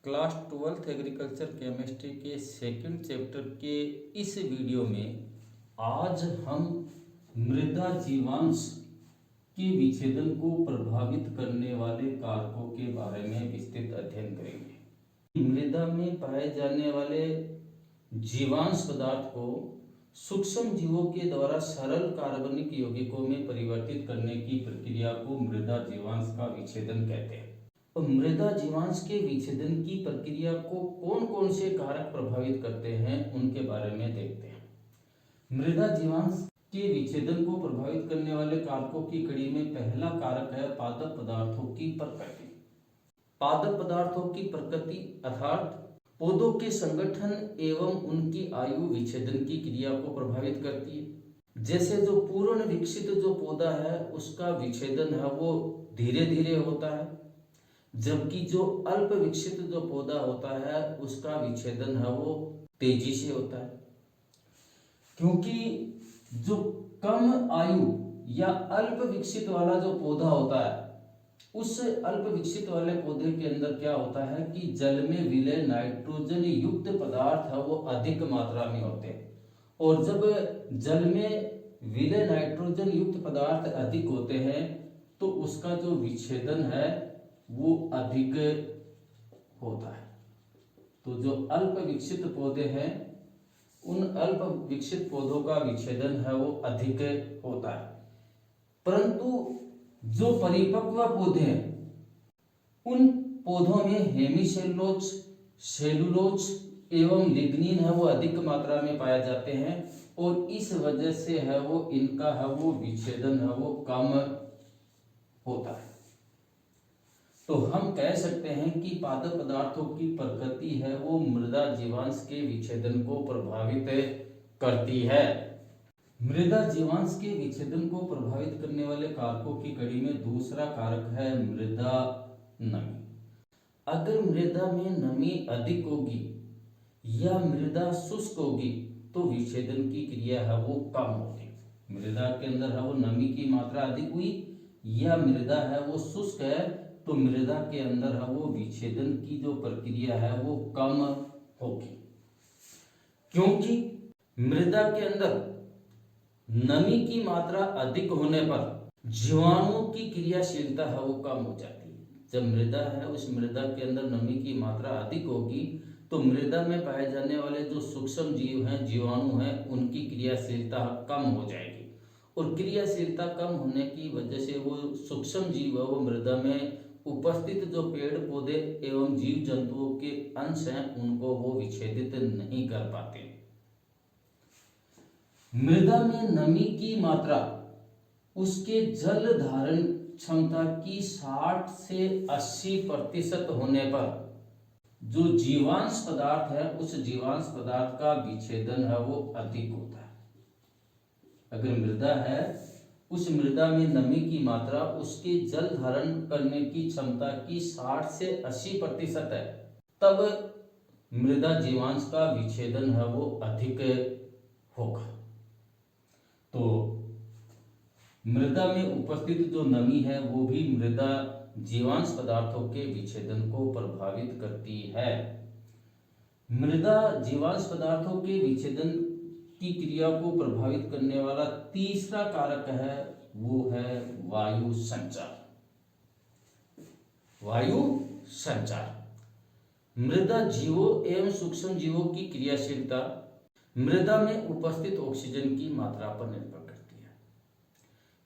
Class 12th agriculture chemistry के second chapter के इस वीडियो में आज हम मृदा जीवांश के विच्छेदन को प्रभावित करने वाले कारकों के बारे में विस्तृत अध्ययन करेंगे। मृदा में पाए जाने वाले जीवांश पदार्थ को सूक्ष्म जीवों के द्वारा सरल कार्बनिक यौगिकों में परिवर्तित करने की प्रक्रिया को मृदा जीवांश का विच्छेदन कहते हैं। तो मृदा जीवांश के विच्छेदन की प्रक्रिया को कौन कौन से कारक प्रभावित करते हैं उनके बारे में देखते हैं। मृदा जीवांश के विच्छेदन को प्रभावित करने वाले कारकों की कड़ी में पहला कारक है पादप पदार्थों की प्रकृति। पादप पदार्थों की प्रकृति अर्थात पौधों के संगठन एवं उनकी आयु विच्छेदन की क्रिया को प्रभावित करती है। जैसे जो पूर्ण विकसित जो पौधा है उसका विच्छेदन है वो धीरे धीरे होता है, जबकि जो अल्प विकसित जो पौधा होता है उसका विच्छेदन है वो तेजी से होता है। क्योंकि जो कम आयु या अल्प विकसित वाला जो पौधा होता है उस अल्प विकसित वाले पौधे के अंदर क्या होता है कि जल में विलय नाइट्रोजन युक्त पदार्थ है वो अधिक मात्रा में होते हैं, और जब जल में विलय नाइट्रोजन युक्त पदार्थ अधिक होते हैं तो उसका जो विच्छेदन है वो अधिक होता है। तो जो अल्प विकसित पौधे हैं उन अल्प विकसित पौधों का विच्छेदन है वो अधिक होता है, परंतु जो परिपक्व पौधे हैं उन पौधों में हेमीसेलुलोज, सेलुलोज एवं लिग्निन है वो अधिक मात्रा में पाए जाते हैं, और इस वजह से है वो इनका है वो विच्छेदन है वो कम होता है। तो हम कह सकते हैं कि पादप पदार्थों की प्रकृति है वो मृदा जीवांश के विच्छेदन को प्रभावित करती है। मृदा जीवांश के विच्छेदन को प्रभावित करने वाले कारकों की कड़ी में दूसरा कारक है मृदा नमी। अगर मृदा में नमी अधिक होगी या मृदा शुष्क होगी तो विच्छेदन की क्रिया है वो कम होगी। मृदा के अंदर है वो नमी की मात्रा अधिक हुई या मृदा है वो शुष्क है तो मृदा के अंदर है वो विच्छेदन की जो प्रक्रिया है वो कम होगी, क्योंकि मृदा के अंदर नमी की मात्रा अधिक होने पर जीवाणुओं की क्रियाशीलता है वो कम हो जाती है। जब मृदा है उस मृदा के अंदर नमी की मात्रा अधिक होगी तो मृदा में पाए जाने वाले जो सूक्ष्म जीव हैं, जीवाणु हैं, उनकी क्रियाशीलता कम हो जाएगी, और क्रियाशीलता कम होने की वजह से वो सूक्ष्म जीव है वो मृदा में उपस्थित जो पेड़ पौधे एवं जीव जंतुओं के अंश हैं उनको वो विच्छेदित नहीं कर पाते। मृदा में नमी की मात्रा उसके जल धारण क्षमता की 60 से 80% होने पर जो जीवांश पदार्थ है उस जीवांश पदार्थ का विच्छेदन है वो अधिक होता है। अगर मृदा है उस मृदा में नमी की मात्रा उसके जल धारण करने की क्षमता की 60 से 80% है, तब मृदा जीवांश का विच्छेदन है वो अधिक होगा। तो मृदा में उपस्थित जो नमी है वो भी मृदा जीवांश पदार्थों के विच्छेदन को प्रभावित करती है। मृदा जीवांश पदार्थों के विच्छेदन की क्रिया को प्रभावित करने वाला तीसरा कारक है वो है वायु संचार। वायु संचार मृदा जीवों एवं सूक्ष्म जीवों की क्रियाशीलता मृदा में उपस्थित ऑक्सीजन की मात्रा पर निर्भर करती है।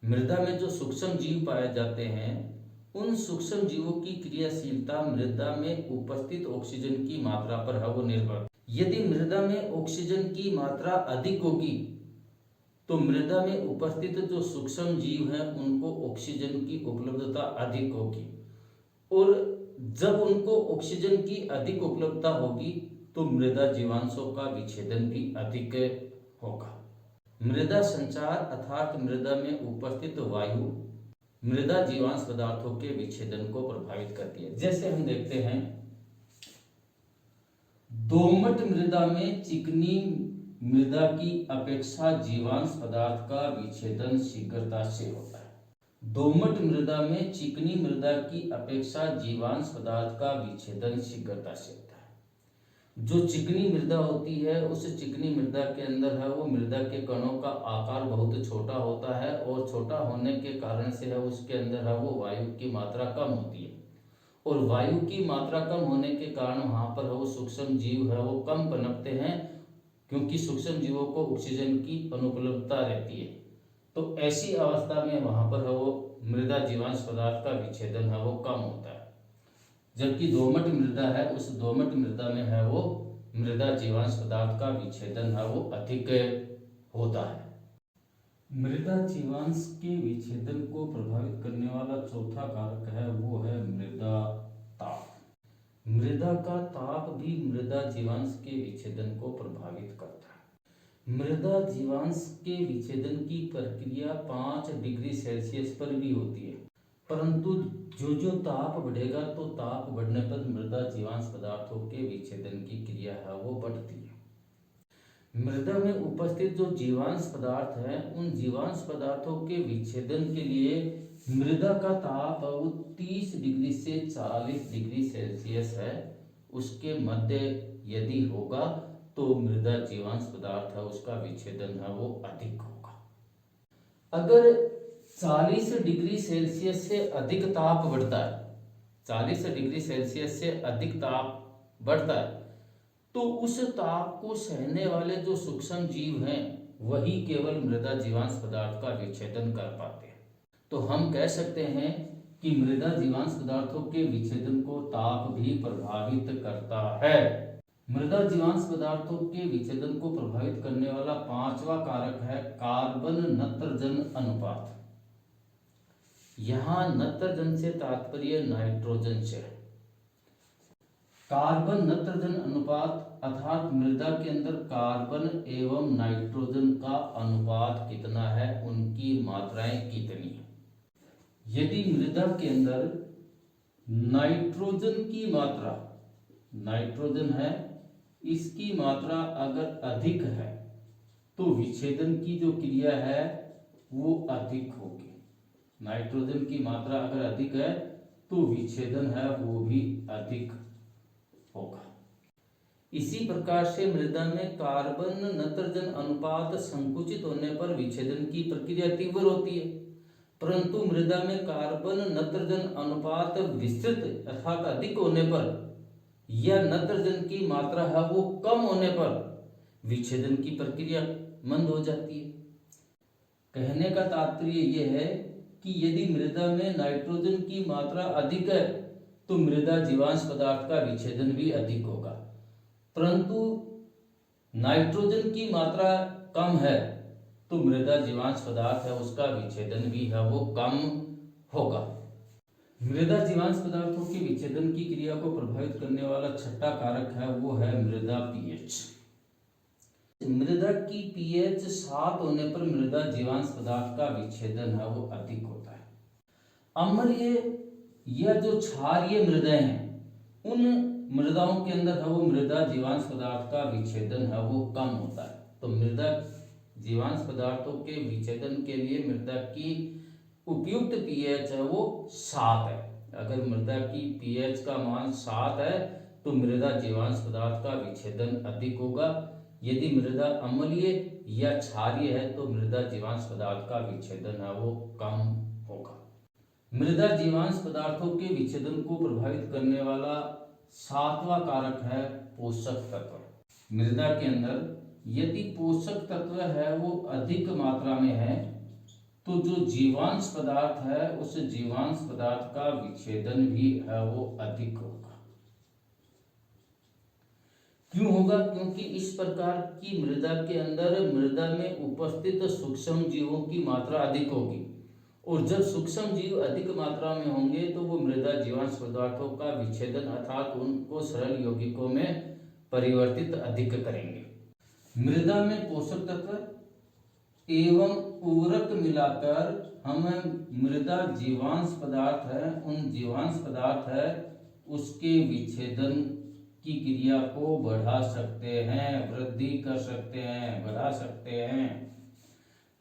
मृदा में जो सूक्ष्म जीव पाए जाते हैं उन सूक्ष्म जीवों की क्रियाशीलता मृदा में उपस्थित ऑक्सीजन की मात्रा पर है वो निर्भर। यदि मृदा में ऑक्सीजन की मात्रा अधिक होगी तो मृदा में उपस्थित जो सूक्ष्म जीव हैं उनको ऑक्सीजन की उपलब्धता अधिक होगी, और जब उनको ऑक्सीजन की अधिक उपलब्धता होगी तो मृदा जीवांशों का विच्छेदन भी अधिक होगा। मृदा संचार अर्थात मृदा में उपस्थित वायु मृदा जीवांश पदार्थों के विच्छेदन को प्रभावित करती है। जैसे हम देखते हैं दोमट मृदा में चिकनी मृदा की अपेक्षा जीवांश पदार्थ का विच्छेदन शीघ्रता से होता है। दोमट मृदा में चिकनी मृदा की अपेक्षा जीवांश पदार्थ का विच्छेदन शीघ्रता से होता है। जो चिकनी मृदा होती है उस चिकनी मृदा के अंदर है वो मृदा के कणों का आकार बहुत छोटा होता है और छोटा होने के कारण से है उसके अंदर है वो वायु की मात्रा कम होती है और वायु की मात्रा कम होने के कारण वहाँ पर वो सूक्ष्म जीव है वो कम पनपते हैं क्योंकि सूक्ष्म जीवों को ऑक्सीजन की अनुपलब्धता रहती है। तो ऐसी अवस्था में वहाँ पर है वो मृदा जीवांश पदार्थ का विच्छेदन है वो कम होता है। जबकि दोमट मृदा है उस दोमट मृदा में है वो मृदा जीवांश पदार्थ का विच्छेदन है वो अधिक होता है। मृदा जीवांश के विच्छेदन को प्रभावित करने वाला चौथा कारक है वो है मृदा ताप। मृदा का ताप भी मृदा जीवांश के विच्छेदन को प्रभावित करता है। मृदा जीवांश के विच्छेदन की प्रक्रिया 5 डिग्री सेल्सियस पर भी होती है, परंतु जो ताप बढ़ेगा तो ताप बढ़ने पर मृदा जीवांश पदार्थों के विच्छेदन की क्रिया है वो बढ़ती है। मृदा में उपस्थित जो जीवांश पदार्थ हैं उन जीवांश पदार्थों के विच्छेदन के लिए मृदा का ताप वो 30 डिग्री से 40 डिग्री सेल्सियस है, उसके मध्य यदि होगा तो मृदा जीवांश पदार्थ है उसका विच्छेदन है वो अधिक होगा। अगर 40 डिग्री सेल्सियस से अधिक ताप बढ़ता है, 40 डिग्री सेल्सियस से अधिक ताप बढ़ता है तो उस ताप को सहने वाले जो सूक्ष्म जीव हैं वही केवल मृदा जीवांश पदार्थ का विच्छेदन कर पाते हैं। तो हम कह सकते हैं कि मृदा जीवांश पदार्थों के विच्छेदन को ताप भी प्रभावित करता है। मृदा जीवांश पदार्थों के विच्छेदन को प्रभावित करने वाला 5वां कारक है कार्बन नत्रजन अनुपात। यहाँ नत्रजन से तात्पर्य नाइट्रोजन से है। कार्बन नत्रजन अनुपात अर्थात मृदा के अंदर कार्बन एवं नाइट्रोजन का अनुपात कितना है, उनकी मात्राएं कितनी है। यदि मृदा के अंदर नाइट्रोजन की मात्रा, नाइट्रोजन है इसकी मात्रा अगर अधिक है तो विच्छेदन की जो क्रिया है वो अधिक होगी। नाइट्रोजन की मात्रा अगर अधिक है तो विच्छेदन है वो भी अधिक होगा। इसी प्रकार से मृदा में कार्बन नत्रजन अनुपात संकुचित होने पर विच्छेदन की प्रक्रिया तीव्र होती है, परंतु मृदा में कार्बन नत्रजन अनुपात विस्तृत अर्थात अधिक होने पर या नत्रजन की मात्रा है वो कम होने पर विच्छेदन की प्रक्रिया मंद हो जाती है। कहने का तात्पर्य यह है कि यदि मृदा में नाइट्रोजन की मात्रा अधिक है तो मृदा जीवांश पदार्थ का विच्छेदन भी अधिक होगा, परंतु नाइट्रोजन की मात्रा कम है तो मृदा जीवांश पदार्थ है उसका विच्छेदन भी है वो कम होगा। मृदा जीवांश पदार्थों के विच्छेदन की क्रिया को प्रभावित करने वाला छठा कारक है वो है मृदा पीएच। मृदा की पीएच 7 होने पर मृदा जीवांश पदार्थ का विच्छेदन है वो अधिक होता है। अम्लीय या जो क्षारीय मृदाएं हैं उन मृदाओं के अंदर है वो मृदा जीवांश पदार्थ का विच्छेदन है वो कम होता है। तो मृदा जीवांश पदार्थों के विच्छेदन के लिए मृदा की उपयुक्त पीएच है वो 7 है। अगर मृदा की पीएच का मान 7 है तो मृदा जीवांश पदार्थ का विच्छेदन अधिक होगा। यदि मृदा अम्लीय या क्षारीय है तो मृदा जीवांश पदार्थ का विच्छेदन है वो कम होगा। मृदा जीवांश पदार्थों के विच्छेदन को प्रभावित करने वाला 7वां कारक है पोषक तत्व। मृदा के अंदर यदि पोषक तत्व है वो अधिक मात्रा में है तो जो जीवांश पदार्थ है उस जीवांश पदार्थ का विच्छेदन भी है वो अधिक होगा। क्यों होगा? क्योंकि इस प्रकार की मृदा के अंदर मृदा में उपस्थित सूक्ष्म जीवों की मात्रा अधिक होगी और जब सूक्ष्म जीव अधिक मात्रा में होंगे तो वो मृदा जीवांश पदार्थों का विच्छेदन अर्थात उनको सरल यौगिकों में परिवर्तित अधिक करेंगे। मृदा में पोषक तत्व एवं उर्वरक मिलाकर हम मृदा जीवांश पदार्थ है उन जीवांश पदार्थ है उसके विच्छेदन की क्रिया को बढ़ा सकते हैं, वृद्धि कर सकते हैं, बढ़ा सकते हैं।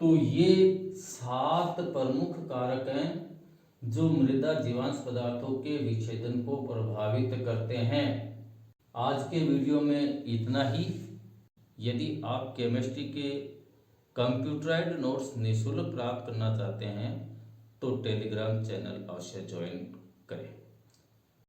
तो ये 7 प्रमुख कारक हैं जो मृदा जीवांश पदार्थों के विच्छेदन को प्रभावित करते हैं। आज के वीडियो में इतना ही। यदि आप केमिस्ट्री के कंप्यूटराइज्ड नोट्स निःशुल्क प्राप्त करना चाहते हैं तो टेलीग्राम चैनल अवश्य ज्वाइन